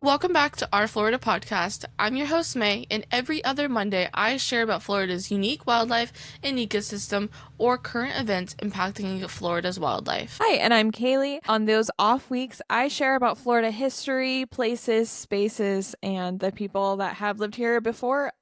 Welcome back to our Florida podcast. I'm your host, Mae, and every other Monday I share about Florida's unique wildlife and ecosystem or current events impacting Florida's wildlife. Hi, and I'm Kaylee. On those off weeks, I share about Florida history, places, spaces, and the people that have lived here before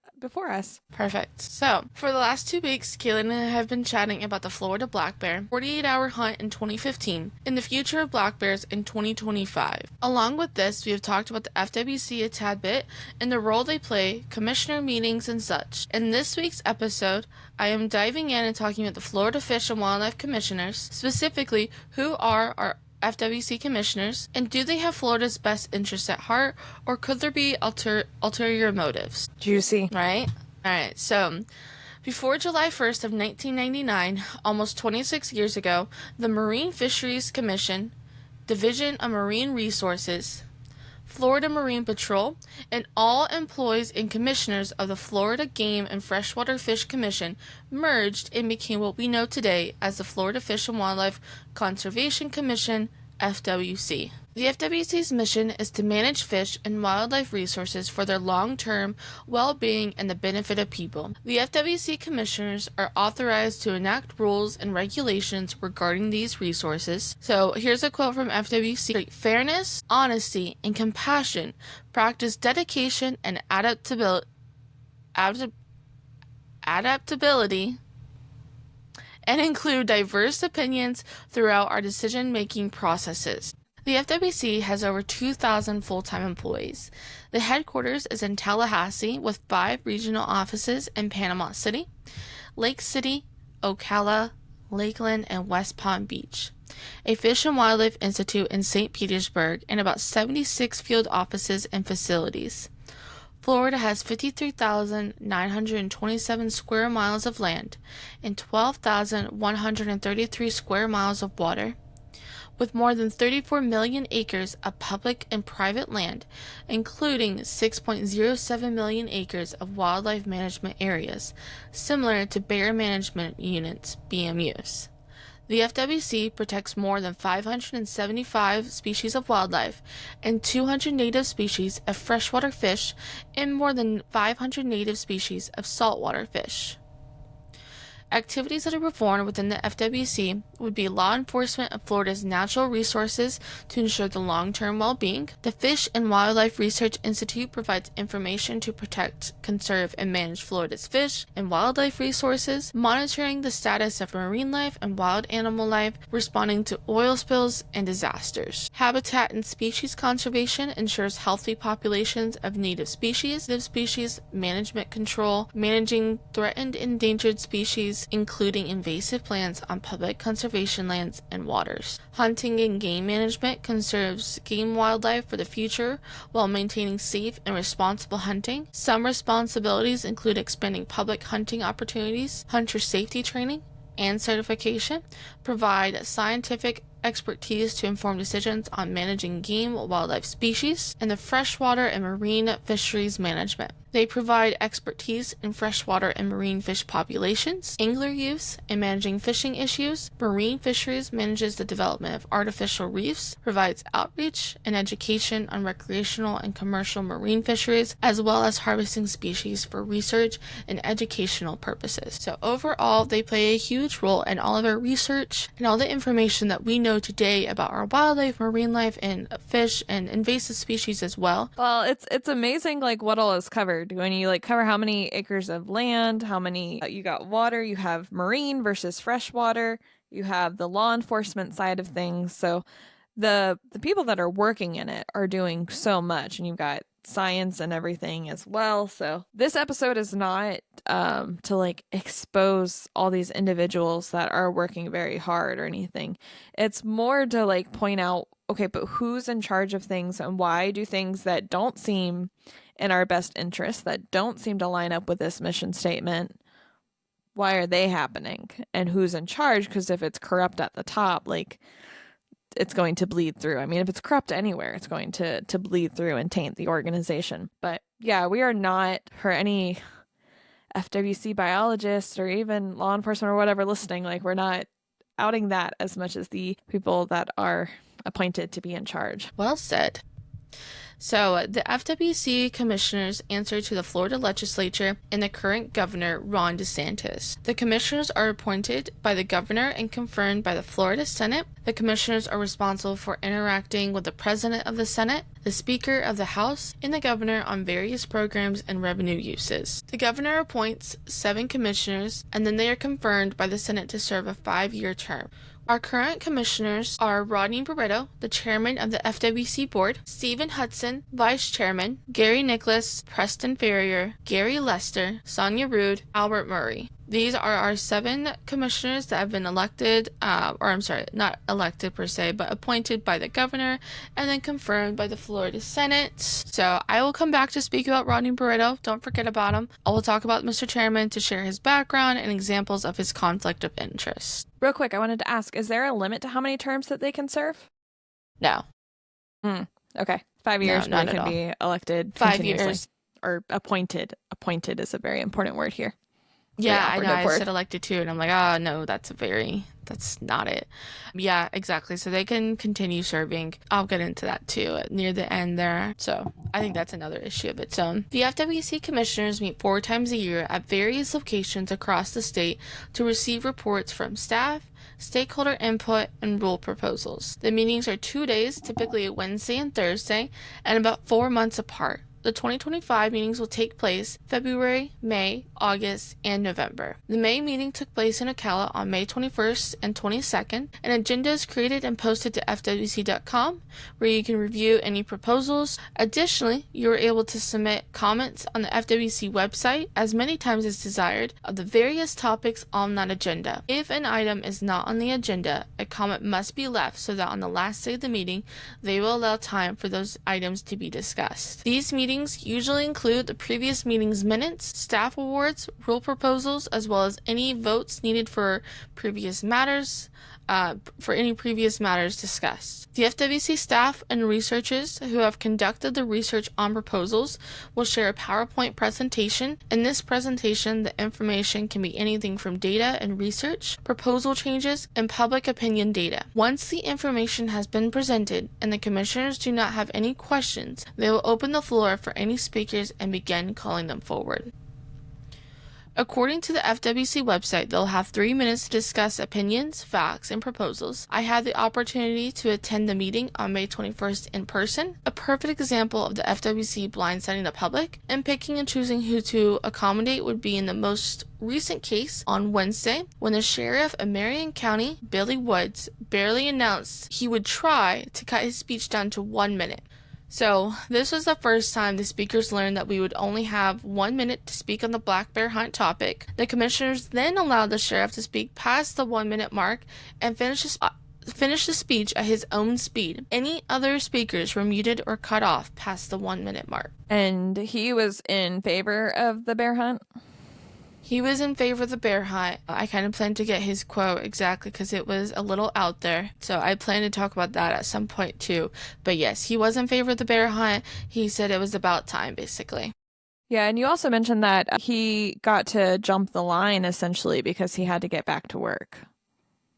us. Perfect. So, for the last 2 weeks, Kaylee and I have been chatting about the Florida black bear, 48-hour hunt in 2015, and the future of black bears in 2025. Along with this, we have talked about the FWC a tad bit and the role they play, commissioner meetings, and such. In this week's episode, I am diving in and talking about the Florida Fish and Wildlife Commissioners, specifically who are our FWC commissioners, and do they have Florida's best interests at heart, or could there be ulterior motives? Juicy. Right? Alright, so before July 1st of 1999, almost 26 years ago, the Marine Fisheries Commission, Division of Marine Resources, Florida Marine Patrol, and all employees and commissioners of the Florida Game and Freshwater Fish Commission merged and became what we know today as the Florida Fish and Wildlife Conservation Commission, FWC. The FWC's mission is to manage fish and wildlife resources for their long-term well-being and the benefit of people. The FWC commissioners are authorized to enact rules and regulations regarding these resources. So here's a quote from FWC. Fairness, honesty, and compassion, practice dedication and adaptability, and include diverse opinions throughout our decision-making processes. The FWC has over 2,000 full-time employees. The headquarters is in Tallahassee with 5 regional offices in Panama City, Lake City, Ocala, Lakeland, and West Palm Beach, a Fish and Wildlife Institute in St. Petersburg, and about 76 field offices and facilities. Florida has 53,927 square miles of land and 12,133 square miles of water, with more than 34 million acres of public and private land, including 6.07 million acres of wildlife management areas, similar to Bear Management Units, BMUs. The FWC protects more than 575 species of wildlife and 200 native species of freshwater fish and more than 500 native species of saltwater fish. Activities that are performed within the FWC would be law enforcement of Florida's natural resources to ensure the long-term well-being. The Fish and Wildlife Research Institute provides information to protect, conserve, and manage Florida's fish and wildlife resources, monitoring the status of marine life and wild animal life, responding to oil spills and disasters. Habitat and species conservation ensures healthy populations of native species management control, managing threatened endangered species, including invasive plants on public conservation lands and waters. Hunting and game management conserves game wildlife for the future while maintaining safe and responsible hunting. Some responsibilities include expanding public hunting opportunities, hunter safety training, and certification, provide scientific expertise to inform decisions on managing game wildlife species, and the freshwater and marine fisheries management. They provide expertise in freshwater and marine fish populations, angler use, and managing fishing issues. Marine fisheries manages the development of artificial reefs, provides outreach and education on recreational and commercial marine fisheries, as well as harvesting species for research and educational purposes. So overall, they play a huge role in all of our research and all the information that we know today about our wildlife, marine life, and fish and invasive species as well. Well, it's amazing like what all is covered. When you like cover how many acres of land, how many you got water, you have marine versus freshwater, you have the law enforcement side of things. So the people that are working in it are doing so much, and you've got science and everything as well. So this episode is not to like expose all these individuals that are working very hard or anything. It's more to like point out, okay, but who's in charge of things, and why do things that don't seem in our best interest, that don't seem to line up with this mission statement, why are they happening, and who's in charge? Because if it's corrupt at the top, like, it's going to bleed through. I mean, if it's corrupt anywhere, it's going to bleed through and taint the organization. But yeah, we are not, for any FWC biologists or even law enforcement or whatever listening, like, we're not outing that as much as the people that are appointed to be in charge. Well said. So, the FWC commissioners answer to the Florida legislature and the current governor, Ron DeSantis. The commissioners are appointed by the governor and confirmed by the Florida Senate. The commissioners are responsible for interacting with the president of the Senate, the Speaker of the House, and the governor on various programs and revenue uses. The governor appoints 7 commissioners, and then they are confirmed by the Senate to serve a 5-year term. Our current commissioners are Rodney Barreto, the chairman of the FWC board, Stephen Hudson, vice chairman, Gary Nicholas, Preston Ferrier, Gary Lester, Sonia Rude, Albert Murray. These are our 7 commissioners that have been elected, not elected per se, but appointed by the governor and then confirmed by the Florida Senate. So I will come back to speak about Rodney Barreto. Don't forget about him. I will talk about Mr. Chairman to share his background and examples of his conflict of interest. Real quick, I wanted to ask, is there a limit to how many terms that they can serve? No. Okay. 5 years, No, but not they at can all. be elected 5 continuously. years. Or appointed. Appointed is a very important word here. Yeah, I know. I word. said elected too, and I'm like, oh, no, that's not it. Yeah, exactly. So they can continue serving. I'll get into that too near the end there. So I think that's another issue of its own. The FWC commissioners meet 4 times a year at various locations across the state to receive reports from staff, stakeholder input, and rule proposals. The meetings are 2 days, typically a Wednesday and Thursday, and about 4 months apart. The 2025 meetings will take place February, May, August, and November. The May meeting took place in Ocala on May 21st and 22nd. An agenda is created and posted to FWC.com where you can review any proposals. Additionally, you are able to submit comments on the FWC website as many times as desired of the various topics on that agenda. If an item is not on the agenda, a comment must be left so that on the last day of the meeting, they will allow time for those items to be discussed. These meetings usually include the previous meeting's minutes, staff awards, rule proposals, as well as any votes needed for previous matters. Discussed. The FWC staff and researchers who have conducted the research on proposals will share a PowerPoint presentation. In this presentation, the information can be anything from data and research, proposal changes, and public opinion data. Once the information has been presented and the commissioners do not have any questions, they will open the floor for any speakers and begin calling them forward. According to the FWC website, they'll have 3 minutes to discuss opinions, facts, and proposals. I had the opportunity to attend the meeting on May 21st in person, a perfect example of the FWC blindsiding the public, and picking and choosing who to accommodate would be in the most recent case on Wednesday, when the sheriff of Marion County, Billy Woods, barely announced he would try to cut his speech down to 1 minute. So, this was the first time the speakers learned that we would only have 1 minute to speak on the black bear hunt topic. The commissioners then allowed the sheriff to speak past the 1 minute mark and finish the speech at his own speed. Any other speakers were muted or cut off past the 1 minute mark. And he was in favor of the bear hunt? He was in favor of the bear hunt. I kind of planned to get his quote exactly because it was a little out there. So I plan to talk about that at some point too. But yes, he was in favor of the bear hunt. He said it was about time, basically. Yeah, and you also mentioned that he got to jump the line essentially because he had to get back to work.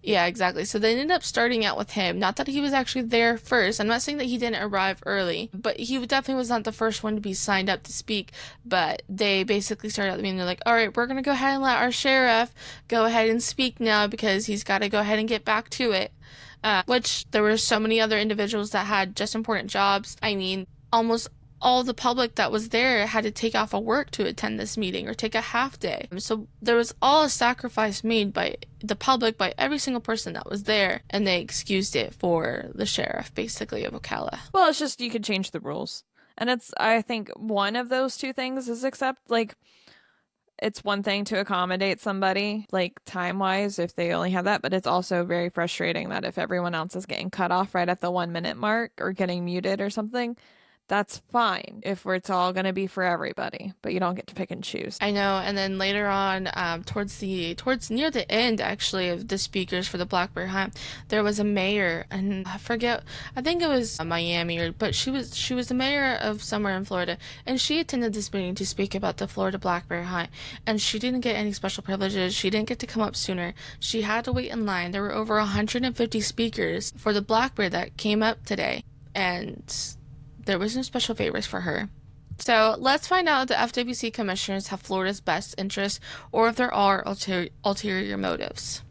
Yeah, exactly. So they ended up starting out with him. Not that he was actually there first. I'm not saying that he didn't arrive early, but he definitely was not the first one to be signed up to speak. But they basically started out the meeting. They're like, all right, we're going to go ahead and let our sheriff go ahead and speak now because he's got to go ahead and get back to it. Which there were so many other individuals that had just important jobs. I mean, almost all the public that was there had to take off of work to attend this meeting or take a half day. So there was all a sacrifice made by the public, by every single person that was there, and they excused it for the sheriff, basically, of Ocala. Well, it's just you could change the rules. And I think one of those two things is it's one thing to accommodate somebody, like time-wise, if they only have that, but it's also very frustrating that if everyone else is getting cut off right at the 1 minute mark or getting muted or something, that's fine if it's all going to be for everybody, but you don't get to pick and choose. I know. And then later on, towards near the end, actually, of the speakers for the Black Bear Hunt, there was a mayor, and I think it was Miami, but she was the mayor of somewhere in Florida, and she attended this meeting to speak about the Florida Black Bear Hunt, and she didn't get any special privileges. She didn't get to come up sooner. She had to wait in line. There were over 150 speakers for the black bear that came up today, and There was no special favors for her. So let's find out if the FWC commissioners have Florida's best interests or if there are ulterior motives.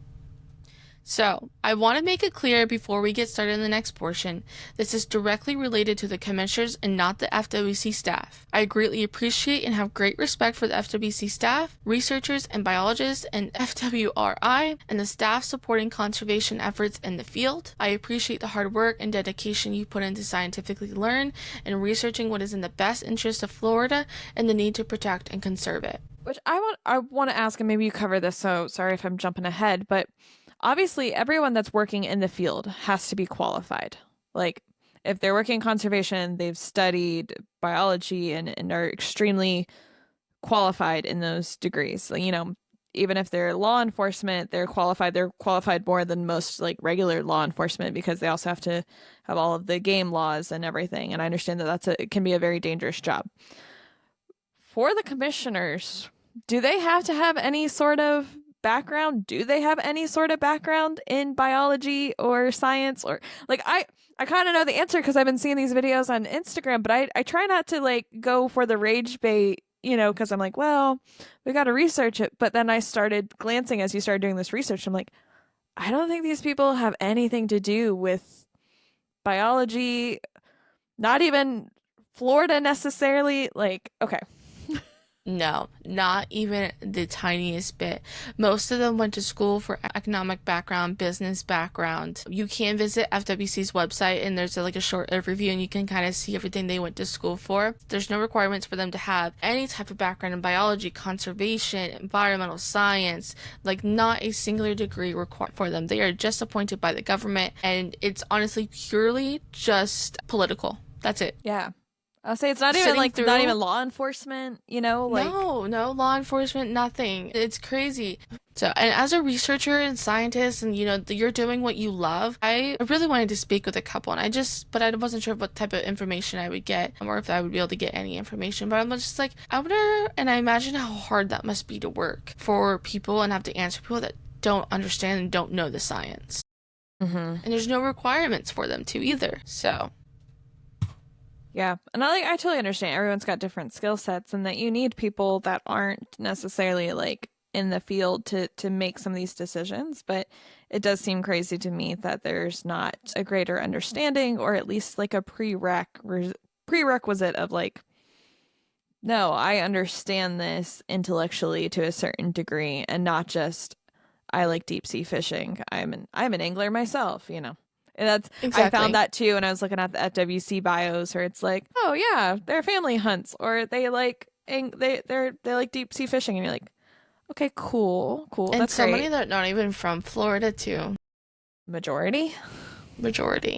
So, I want to make it clear before we get started in the next portion, this is directly related to the commissioners and not the FWC staff. I greatly appreciate and have great respect for the FWC staff, researchers and biologists, and FWRI, and the staff supporting conservation efforts in the field. I appreciate the hard work and dedication you put into scientifically learn and researching what is in the best interest of Florida and the need to protect and conserve it. Which I want to ask, and maybe you cover this, so sorry if I'm jumping ahead, but obviously everyone that's working in the field has to be qualified. Like, if they're working in conservation, they've studied biology and are extremely qualified in those degrees. Like, you know, even if they're law enforcement, they're qualified more than most like regular law enforcement because they also have to have all of the game laws and everything. And I understand that it can be a very dangerous job. For the commissioners, do they have to have any sort of background? Do they have any sort of background in biology or science? Or like I kind of know the answer because I've been seeing these videos on Instagram, but I try not to like go for the rage bait, you know, because I'm like, well, we got to research it. But then I started glancing as you started doing this research. I'm like, I don't think these people have anything to do with biology, not even Florida necessarily. Like, okay. No, not even the tiniest bit. Most of them went to school for economic background, business background. You can visit FWC's website and there's like a short overview and you can kind of see everything they went to school for. There's no requirements for them to have any type of background in biology, conservation, environmental science, like not a singular degree required for them. They are just appointed by the government and it's honestly purely just political. That's it. Yeah. I'll say it's not even like not even law enforcement, you know, like no law enforcement, nothing. It's crazy. So, and as a researcher and scientist and you know, you're doing what you love, I really wanted to speak with a couple and but I wasn't sure what type of information I would get or if I would be able to get any information, but I'm just like, I wonder, and I imagine how hard that must be to work for people and have to answer people that don't understand and don't know the science. And there's no requirements for them to either, so... Yeah, and I totally understand everyone's got different skill sets and that you need people that aren't necessarily like in the field to make some of these decisions, but it does seem crazy to me that there's not a greater understanding or at least like a prerequisite of like, no, I understand this intellectually to a certain degree and not just I like deep sea fishing. I'm an angler myself, you know. And that's exactly. I found that too, and I was looking at the FWC bios where it's like, oh yeah, they're family hunts, or they like they like deep sea fishing, and you're like, okay, cool, and that's so great. many that are not even from Florida too. Majority,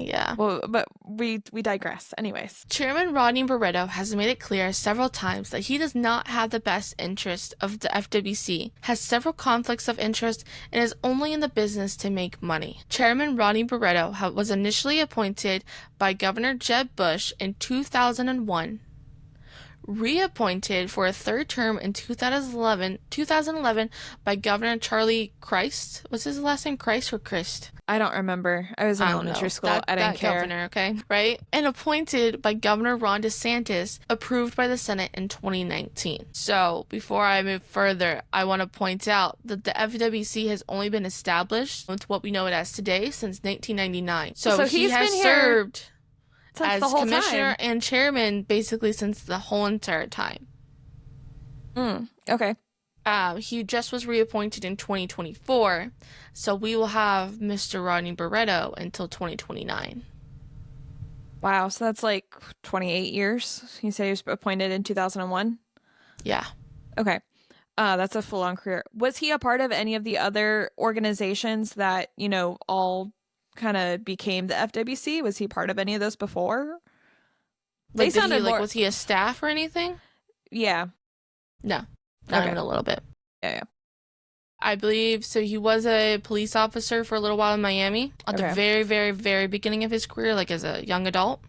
yeah. Well, but we digress. Anyways, Chairman Rodney Barreto has made it clear several times that he does not have the best interest of the FWC, has several conflicts of interest, and is only in the business to make money. Chairman Rodney Barreto was initially appointed by Governor Jeb Bush in 2001, reappointed for a third term in 2011 by Governor Charlie Crist. Was his last name Crist or Crist? I don't remember. I was in elementary school. I didn't care. Governor, okay, right? And appointed by Governor Ron DeSantis, approved by the Senate in 2019. So before I move further, I want to point out that the FWC has only been established with what we know it as today since 1999. So he has served as commissioner and chairman basically since the whole entire time. Okay. He just was reappointed in 2024, so we will have Mr. Rodney Barreto until 2029. Wow, so that's like 28 years. You say he was appointed in 2001? Yeah. Okay. That's a full-on career. Was he a part of any of the other organizations that, you know, all kind of became the FWC? Was he part of any of those before? They sounded more... was he a staff or anything? Yeah. No. Not even a little bit. Yeah. I believe so. He was a police officer for a little while in Miami at the very, very, very beginning of his career, like as a young adult.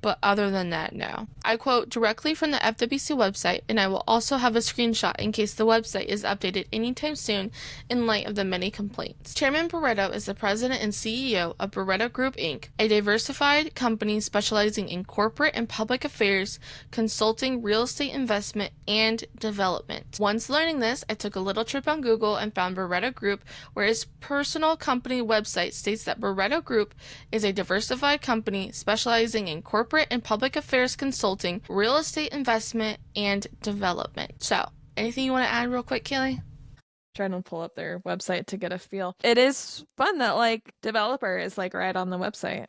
But other than that, no. I quote directly from the FWC website, and I will also have a screenshot in case the website is updated anytime soon in light of the many complaints. Chairman Barreto is the president and CEO of Barreto Group, Inc., a diversified company specializing in corporate and public affairs, consulting, real estate investment, and development. Once learning this, I took a little trip on Google and found Barreto Group, where his personal company website states that Barreto Group is a diversified company specializing in corporate and public affairs consulting, real estate investment, and development. So, anything you want to add real quick, Kaylee? Trying to pull up their website to get a feel. It is fun that like developer is like right on the website.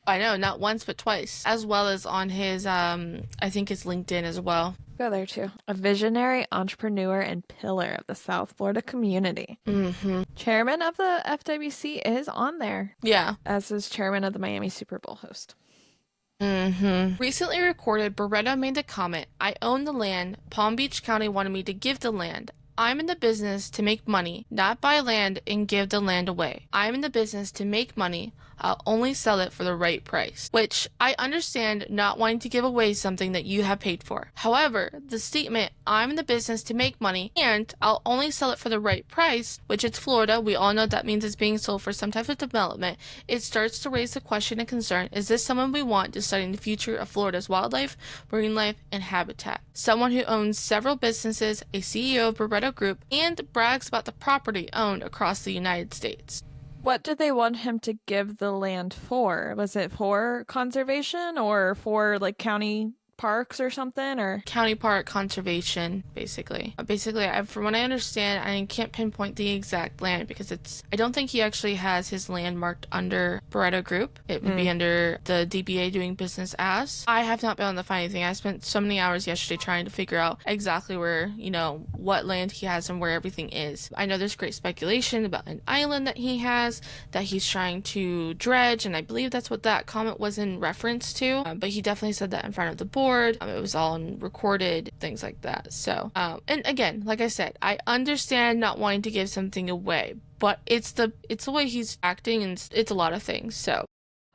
I know, not once but twice, as well as on his I think his LinkedIn as well. Go there too. A visionary entrepreneur and pillar of the South Florida community. Chairman of the FWC is on there. Yeah. As is chairman of the Miami Super Bowl host. Recently recorded, Barreto made the comment, "I own the land. Palm Beach County wanted me to give the land. I'm in the business to make money, not buy land and give the land away. I'm in the business to make money. I'll only sell it for the right price." Which I understand not wanting to give away something that you have paid for. However, the statement, "I'm in the business to make money and I'll only sell it for the right price," which it's Florida, we all know that means it's being sold for some type of development, it starts to raise the question and concern, is this someone we want deciding the future of Florida's wildlife, marine life, and habitat? Someone who owns several businesses, a CEO of Barreto Group, and brags about the property owned across the United States. What did they want him to give the land for? Was it for conservation or for like county parks or something, or county park conservation, basically. From what I understand, I can't pinpoint the exact land because I don't think he actually has his land marked under Barreto Group. It would be under the DBA doing business as. I have not been able to find anything. I spent so many hours yesterday trying to figure out exactly where, what land he has and where everything is. I know there's great speculation about an island that he has that he's trying to dredge, and I believe that's what that comment was in reference to. But he definitely said that in front of the board. It was all recorded, things like that. So, and again, like I said, I understand not wanting to give something away, but it's the way he's acting, and it's a lot of things. So,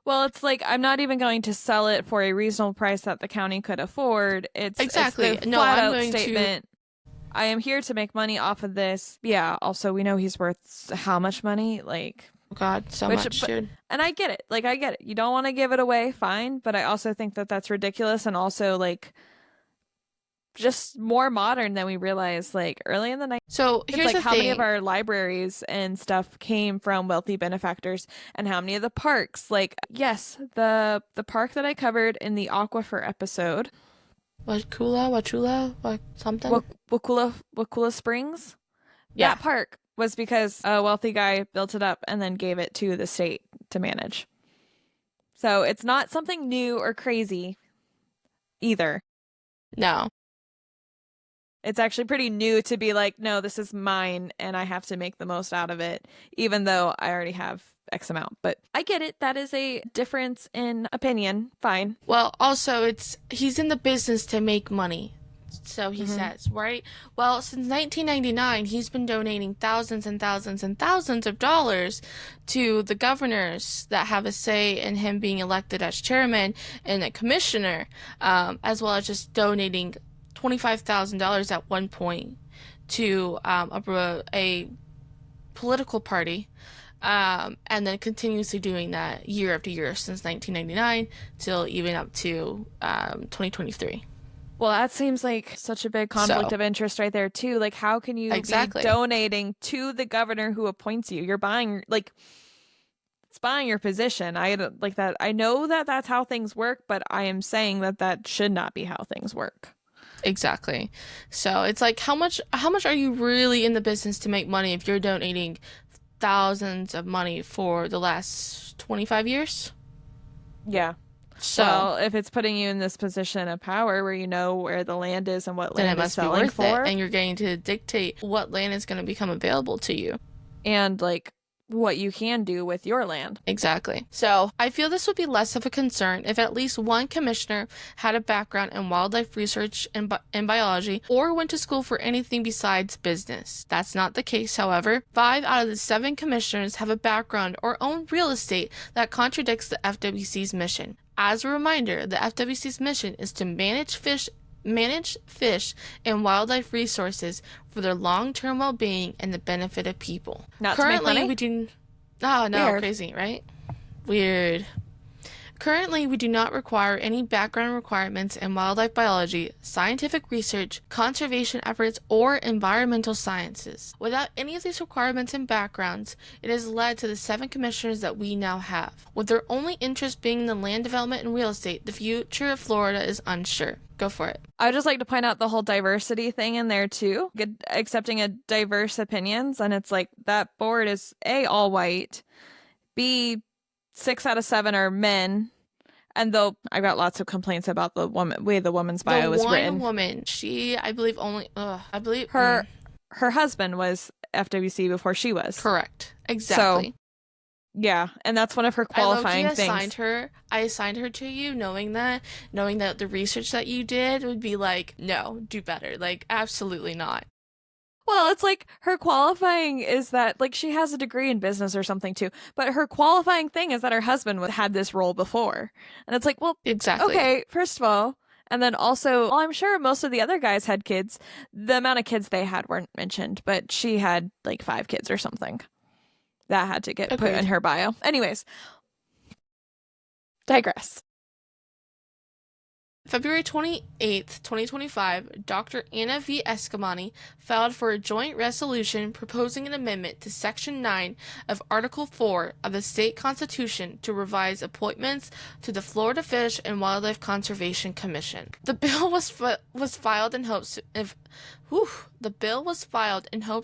well, it's like, I'm not even going to sell it for a reasonable price that the county could afford. Exactly. It's the flat-out statement. I am here to make money off of this. Yeah. Also, we know he's worth how much money? Like, oh God, so much, dude. And I get it. Like, I get it. You don't want to give it away, fine. But I also think that that's ridiculous, and also like just more modern than we realize. Like early in the night. So here's like how many of our libraries and stuff came from wealthy benefactors, and how many of the parks. Like, yes, the park that I covered in the Aquifer episode. Wakula Springs? Yeah. That park was because a wealthy guy built it up and then gave it to the state to manage. So it's not something new or crazy either. No. It's actually pretty new to be like, no, this is mine and I have to make the most out of it, even though I already have X amount. But I get it. That is a difference in opinion. Fine. Well, also, he's in the business to make money. So he says, right? Well, since 1999, he's been donating thousands and thousands and thousands of dollars to the governors that have a say in him being elected as chairman and a commissioner, as well as just donating $25,000 at one point to a political party, and then continuously doing that year after year since 1999 till even up to 2023. Well, that seems like such a big conflict of interest right there, too. Like, how can you be donating to the governor who appoints you? You're buying, like, it's buying your position. I like that. I know that that's how things work, but I am saying that that should not be how things work. Exactly. So it's like, how much are you really in the business to make money if you're donating thousands of money for the last 25 years? Yeah. So, well, if it's putting you in this position of power where you know where the land is and what land is selling for, and you're getting to dictate what land is going to become available to you, and like what you can do with your land. Exactly. So I feel this would be less of a concern if at least one commissioner had a background in wildlife research and biology, or went to school for anything besides business. That's not the case, however. 5 out of the 7 commissioners have a background or own real estate that contradicts the FWC's mission. As a reminder, the FWC's mission is to manage fish and wildlife resources for their long-term well-being and the benefit of people. Not to make Currently, money? we do. Oh no, Weird. crazy, right? Weird. Currently, we do not require any background requirements in wildlife biology, scientific research, conservation efforts, or environmental sciences. Without any of these requirements and backgrounds, it has led to the 7 commissioners that we now have. With their only interest being in the land development and real estate, the future of Florida is unsure. Go for it. I would just like to point out the whole diversity thing in there too. Accepting a diverse opinions, and it's like that board is A, all white, B, 6 out of 7 are men. And though I've got lots of complaints about the way the woman's bio was written. The one woman, I believe only, her husband was FWC before she was. Correct. Exactly. So, yeah, and that's one of her qualifying things. I assigned her to you knowing that the research that you did would be like, no, do better. Like, absolutely not. Well, it's like her qualifying is that, like, she has a degree in business or something too, but her qualifying thing is that her husband had this role before. And it's like, well, exactly. Okay, first of all, and then also, well, I'm sure most of the other guys had kids. The amount of kids they had weren't mentioned, but she had like 5 kids or something. That had to get put in her bio. Anyways, digress. February 28th, 2025, Dr. Anna V. Escamani filed for a joint resolution proposing an amendment to Section 9 of Article 4 of the state constitution to revise appointments to the Florida Fish and Wildlife Conservation Commission. The bill was filed in hopes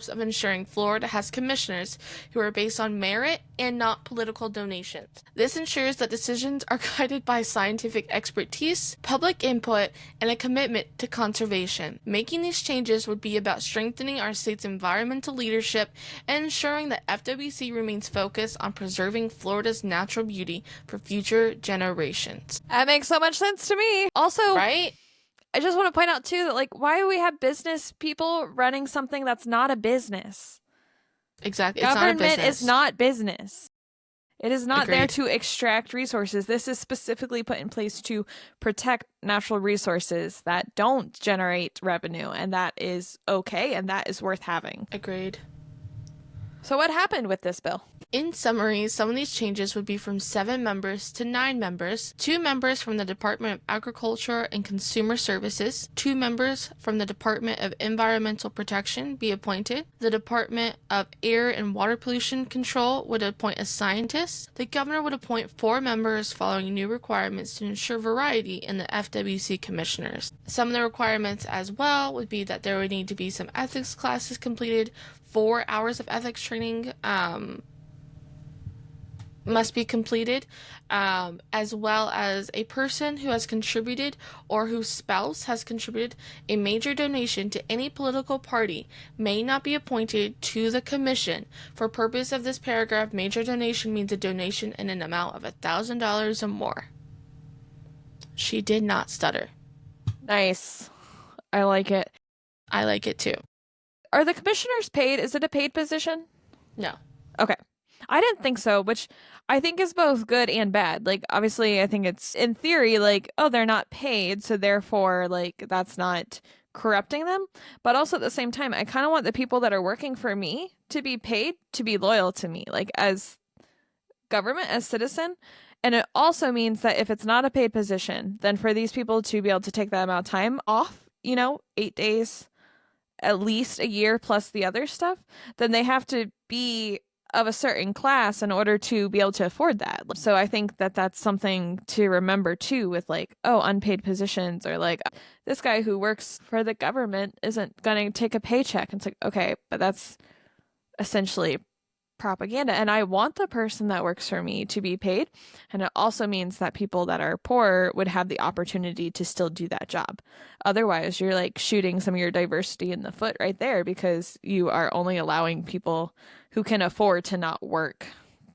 of ensuring Florida has commissioners who are based on merit and not political donations. This ensures that decisions are guided by scientific expertise, public input, and a commitment to conservation. Making these changes would be about strengthening our state's environmental leadership and ensuring that FWC remains focused on preserving Florida's natural beauty for future generations. That makes so much sense to me. Also, right? I just want to point out too that, like, why do we have business people running something that's not a business? Exactly. Government is not business. It is not Agreed. there to extract resources. This is specifically put in place to protect natural resources that don't generate revenue, and that is okay, and that is worth having. Agreed. So what happened with this bill? In summary, some of these changes would be from 7 members to 9 members, 2 members from the Department of Agriculture and Consumer Services, 2 members from the Department of Environmental Protection be appointed, the Department of Air and Water Pollution Control would appoint a scientist, the governor would appoint 4 members following new requirements to ensure variety in the FWC commissioners. Some of the requirements as well would be that there would need to be some ethics classes completed, 4 hours of ethics training must be completed, as well as a person who has contributed or whose spouse has contributed a major donation to any political party may not be appointed to the commission. For purpose of this paragraph, major donation means a donation in an amount of $1,000 or more. She did not stutter. Nice. I like it. I like it too. Are the commissioners paid? Is it a paid position? No. Okay. I didn't think so, which I think is both good and bad. Like, obviously, I think it's, in theory, like, oh, they're not paid, so therefore, like, that's not corrupting them. But also at the same time, I kind of want the people that are working for me to be paid to be loyal to me, like, as government, as citizen. And it also means that if it's not a paid position, then for these people to be able to take that amount of time off, 8 days, at least a year plus the other stuff, then they have to be of a certain class in order to be able to afford that. So I think that that's something to remember too, with like, oh, unpaid positions, or like, this guy who works for the government isn't going to take a paycheck. And it's like, okay, but that's essentially propaganda, and I want the person that works for me to be paid. And it also means that people that are poor would have the opportunity to still do that job. Otherwise, you're like shooting some of your diversity in the foot right there, because you are only allowing people who can afford to not work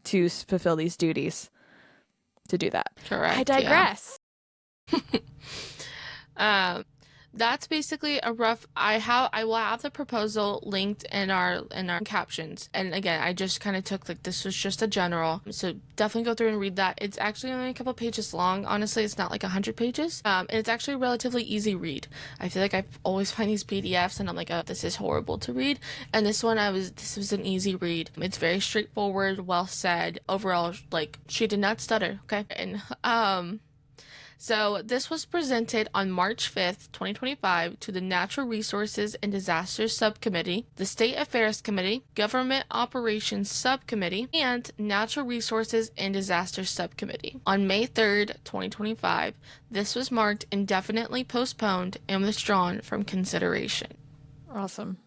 to fulfill these duties to do that. Correct. I digress. Yeah. That's basically a rough. I will have the proposal linked in our captions. And again, I just kind of took like this was just a general. So definitely go through and read that. It's actually only a couple pages long. Honestly, it's not like 100 pages. And it's actually a relatively easy read. I feel like I always find these PDFs and I'm like, oh, this is horrible to read. And this was an easy read. It's very straightforward, well said. Overall, like she did not stutter. Okay. And so this was presented on March 5th, 2025 to the Natural Resources and Disasters Subcommittee, the State Affairs Committee, Government Operations Subcommittee, and Natural Resources and Disasters Subcommittee. On May 3rd, 2025, this was marked indefinitely postponed and withdrawn from consideration. Awesome.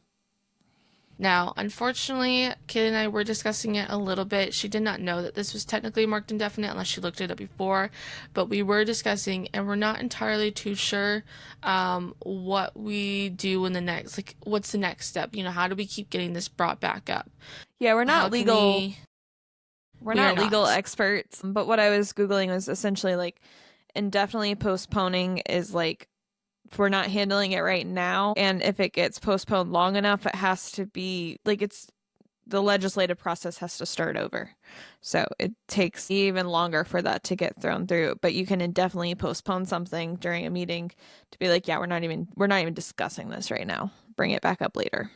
Now, unfortunately, Kaylee and I were discussing it a little bit. She did not know that this was technically marked indefinite unless she looked it up before, but we were discussing and we're not entirely too sure what we do in the next, like, what's the next step? You know, how do we keep getting this brought back up? Yeah, we're How not can legal. we... We're We are not legal not. experts, but what I was Googling was essentially like indefinitely postponing is like if we're not handling it right now, and if it gets postponed long enough, it has to be like it's the legislative process has to start over. So it takes even longer for that to get thrown through. But you can indefinitely postpone something during a meeting to be like, yeah, we're not even discussing this right now. Bring it back up later.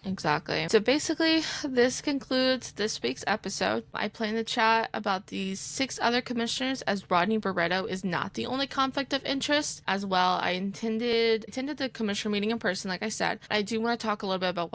Exactly. So basically, this concludes this week's episode. I plan to chat about these 6 other commissioners as Rodney Barreto is not the only conflict of interest. As well, I attended the commissioner meeting in person, like I said. I do want to talk a little bit about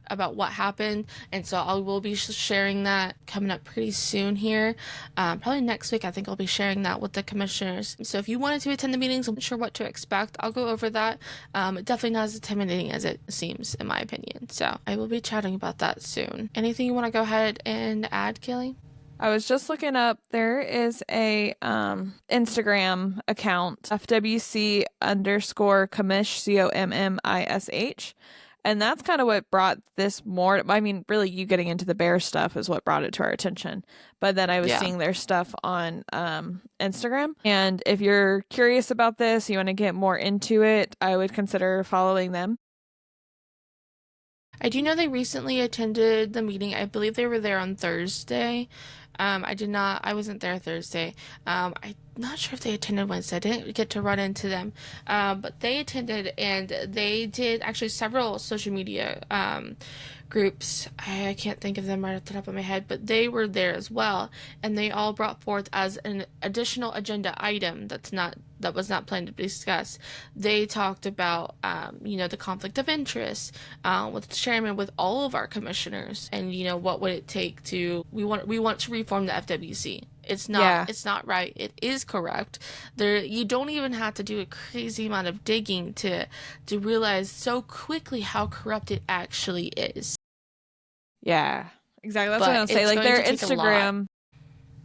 about what happened, and so I will be sharing that coming up pretty soon here. Probably next week. I think I'll be sharing that with the commissioners. So if you wanted to attend the meetings, I'm not sure what to expect. I'll go over that. Definitely not as intimidating as it seems, in my opinion. So I will be chatting about that soon. Anything you want to go ahead and add, Kaylee? I was just looking up. There is a Instagram account, FWC underscore commish, COMMISH. And that's kind of what brought this more. I mean, really, you getting into the bear stuff is what brought it to our attention. But then I was Yeah. seeing their stuff on Instagram. And if you're curious about this, you want to get more into it, I would consider following them. I do know they recently attended the meeting. I believe they were there on Thursday. I wasn't there Thursday. I'm not sure if they attended Wednesday. I didn't get to run into them. But they attended and they did actually several social media groups. I can't think of them right off the top of my head, but they were there as well. And they all brought forth as an additional agenda item that was not planned to be discussed. They talked about, the conflict of interest with the chairman, with all of our commissioners, and what would it take to we want to reform the FWC. Yeah. It's not right. It is corrupt. You don't even have to do a crazy amount of digging to realize so quickly how corrupt it actually is. Yeah. Exactly. That's what But I was saying. it's Like going their to take a lot.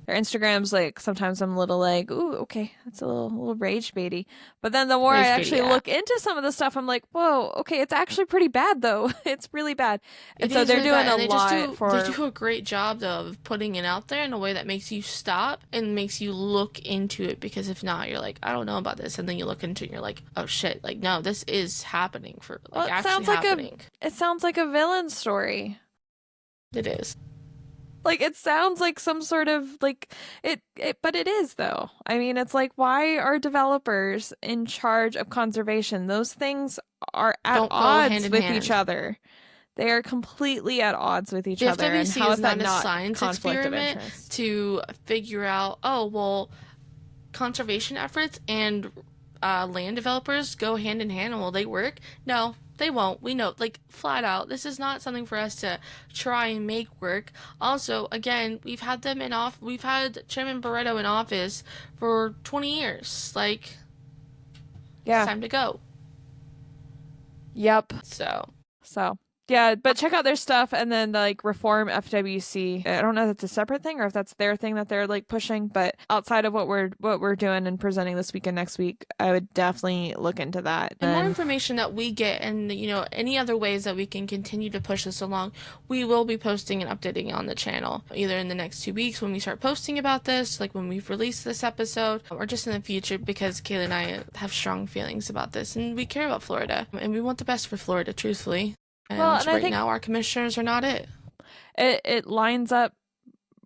Instagram's like sometimes I'm a little like, ooh, okay, that's a little rage baity. But then the more I Rage bait, actually yeah. look into some of the stuff, I'm like, whoa, okay, it's actually pretty bad though. It's really bad. And It so is they're really doing bad, a and lot they for do a great job though of putting it out there in a way that makes you stop and makes you look into it. Because if not, you're like, I don't know about this, and then you look into it, and you're like, oh shit, like no, this is happening for well, like actually happening. it sounds like a villain story. It is. Like it sounds like some sort of like but it is though. I mean, it's like why are developers in charge of conservation? Those things are at Don't go hand odds in with each hand. other. They are completely at odds with each The other. And FWC how is is that not a not science conflict of experiment interest? to figure out, oh, well, conservation efforts and land developers go hand in hand and will they work? No, they won't. We know, like, flat out, this is not something for us to try and make work. Also, again, we've had Chairman Barreto in office for 20 years. Like, it's Yeah. time to go. Yep. So, So Yeah, but check out their stuff and then like Reform FWC. I don't know if that's a separate thing or if that's their thing that they're like pushing, but outside of what we're doing and presenting this week and next week, I would definitely look into that. And more And information that we get and, any other ways that we can continue to push this along, we will be posting and updating on the channel, either in the next 2 weeks when we start posting about this, like when we've released this episode, or just in the future, because Kaylee and I have strong feelings about this and we care about Florida and we want the best for Florida, truthfully. well, And and I right think now, our commissioners are not it. it lines up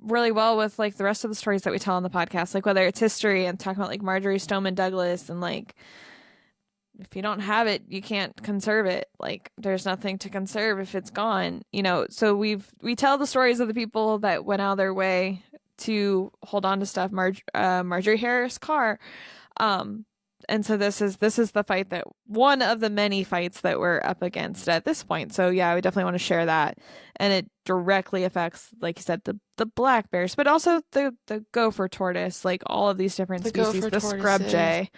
really well with like the rest of the stories that we tell on the podcast, like whether it's history and talking about like Marjorie Stoneman Douglas and like if you don't have it, you can't conserve it. Like there's nothing to conserve if it's gone, So we tell the stories of the people that went out of their way to hold on to stuff. Marjorie Harris Carr, and so this is the fight, that one of the many fights that we're up against at this point. So yeah, I would definitely want to share that, and it directly affects, like you said, the black bears, but also the gopher tortoise, like all of these different species, the scrub jay.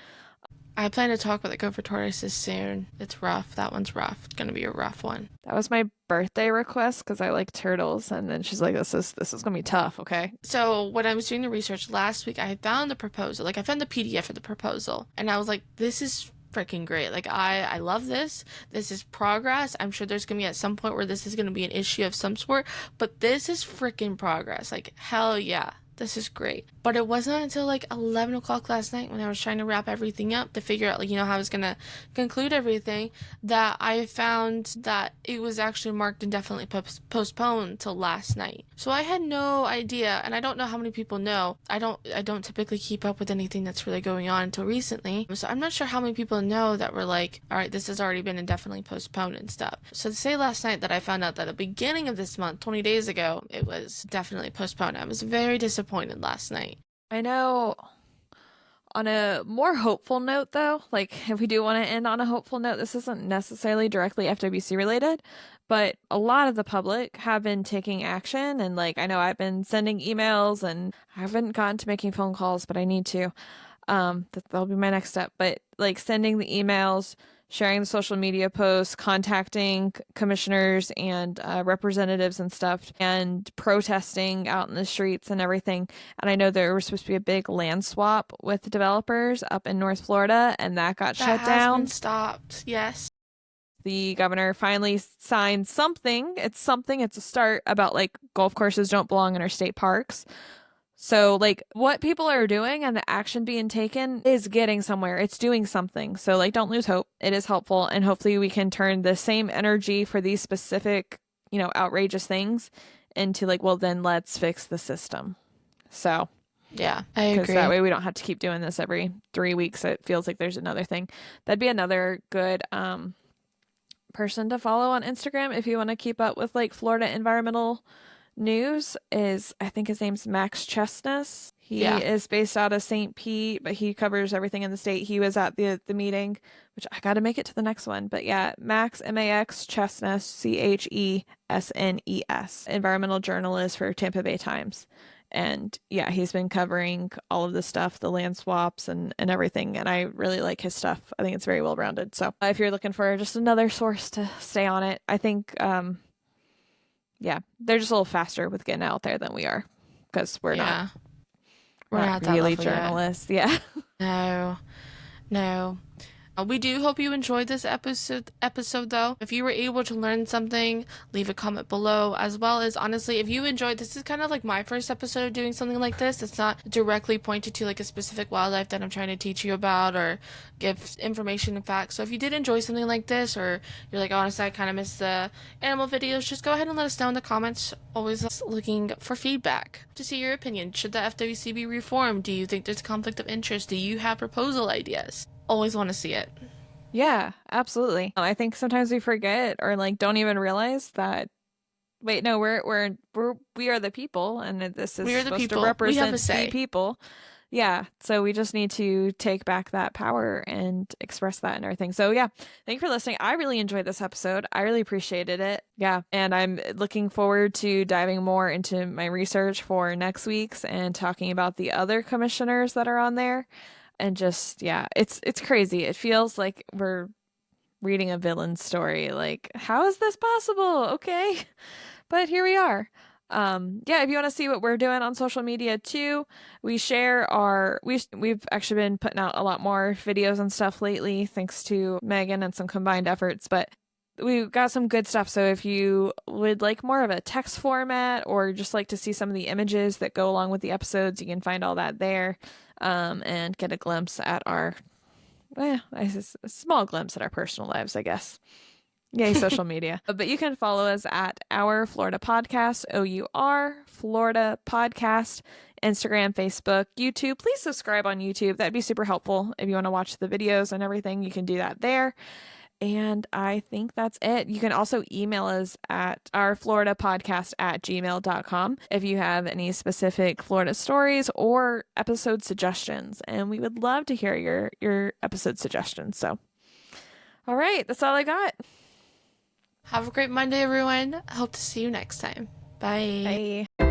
I plan to talk about the gopher tortoises soon. It's rough. That one's rough. It's gonna be a rough one. That was my birthday request because I like turtles, and then she's like, "This is gonna be tough." Okay. So when I was doing the research last week, I found the proposal. Like I found the PDF of the proposal, and I was like, "This is freaking great. Like I love this. This is progress. I'm sure there's gonna be at some point where this is gonna be an issue of some sort, but this is freaking progress. Like hell yeah." This is great. But it wasn't until like 11 o'clock last night when I was trying to wrap everything up to figure out, how I was going to conclude everything, that I found that it was actually marked indefinitely postponed till last night. So I had no idea, and I don't know how many people know. I don't typically keep up with anything that's really going on until recently. So I'm not sure how many people know that we're like, all right, this has already been indefinitely postponed and stuff. So to say last night that I found out that at the beginning of this month, 20 days ago, it was definitely postponed, I was very disappointed last night. I know. On a more hopeful note, though, like if we do want to end on a hopeful note, this isn't necessarily directly FWC related, but a lot of the public have been taking action. And like, I know I've been sending emails and I haven't gotten to making phone calls, but I need to. That'll be my next step. But like sending the emails, sharing the social media posts, contacting commissioners and representatives and stuff, and protesting out in the streets and everything. And I know there was supposed to be a big land swap with developers up in North Florida, and that got shut down. That has been stopped, yes. The governor finally signed something. It's a start about like golf courses don't belong in our state parks. So, like, what people are doing and the action being taken is getting somewhere. It's doing something. So, like, don't lose hope. It is helpful. And hopefully we can turn the same energy for these specific, outrageous things into, like, well, then let's fix the system. So, yeah, I agree. Because that way we don't have to keep doing this every 3 weeks. It feels like there's another thing. That'd be another good person to follow on Instagram if you want to keep up with, like, Florida environmental news. Is I think his name's Max Chestnut. He is based out of St. Pete, but he covers everything in the state. He was at the meeting, which I got to make it to the next one. But yeah, Max Max Chestnut, Chesnes, environmental journalist for Tampa Bay Times. And yeah, he's been covering all of this stuff, the land swaps and everything. And I really like his stuff. I think it's very well rounded. So if you're looking for just another source to stay on it, I think yeah, they're just a little faster with getting out there than we are, because we're not really journalists. Yet. Yeah. No. We do hope you enjoyed this episode though. If you were able to learn something, leave a comment below, as well as honestly, if you enjoyed, this is kind of like my first episode of doing something like this. It's not directly pointed to like a specific wildlife that I'm trying to teach you about or give information and facts. So if you did enjoy something like this, or you're like, honestly, I kind of missed the animal videos, just go ahead and let us know in the comments. Always looking for feedback to see your opinion. Should the FWC be reformed? Do you think there's a conflict of interest? Do you have proposal ideas? Always want to see it. Yeah, absolutely. I think sometimes we forget or like don't even realize that. Wait, no, we are the people, and this is supposed to represent the people. Yeah, so we just need to take back that power and express that and everything. So yeah, thank you for listening. I really enjoyed this episode. I really appreciated it. Yeah, and I'm looking forward to diving more into my research for next week's and talking about the other commissioners that are on there. And just, yeah, it's crazy. It feels like we're reading a villain story. Like, how is this possible? Okay. But here we are. Yeah, if you want to see what we're doing on social media too, we share we've actually been putting out a lot more videos and stuff lately, thanks to Megan and some combined efforts, but we've got some good stuff. So if you would like more of a text format or just like to see some of the images that go along with the episodes, you can find all that there, and get a glimpse at a small glimpse at our personal lives, I guess. Yay, social media. But you can follow us at Our Florida Podcast, OUR, Florida Podcast, Instagram, Facebook, YouTube. Please subscribe on YouTube. That'd be super helpful. If you want to watch the videos and everything, you can do that there. And I think that's it. You can also email us at ourfloridapodcast@gmail.com if you have any specific Florida stories or episode suggestions. And we would love to hear your episode suggestions. So, all right, that's all I got. Have a great Monday, everyone. I hope to see you next time. Bye. Bye.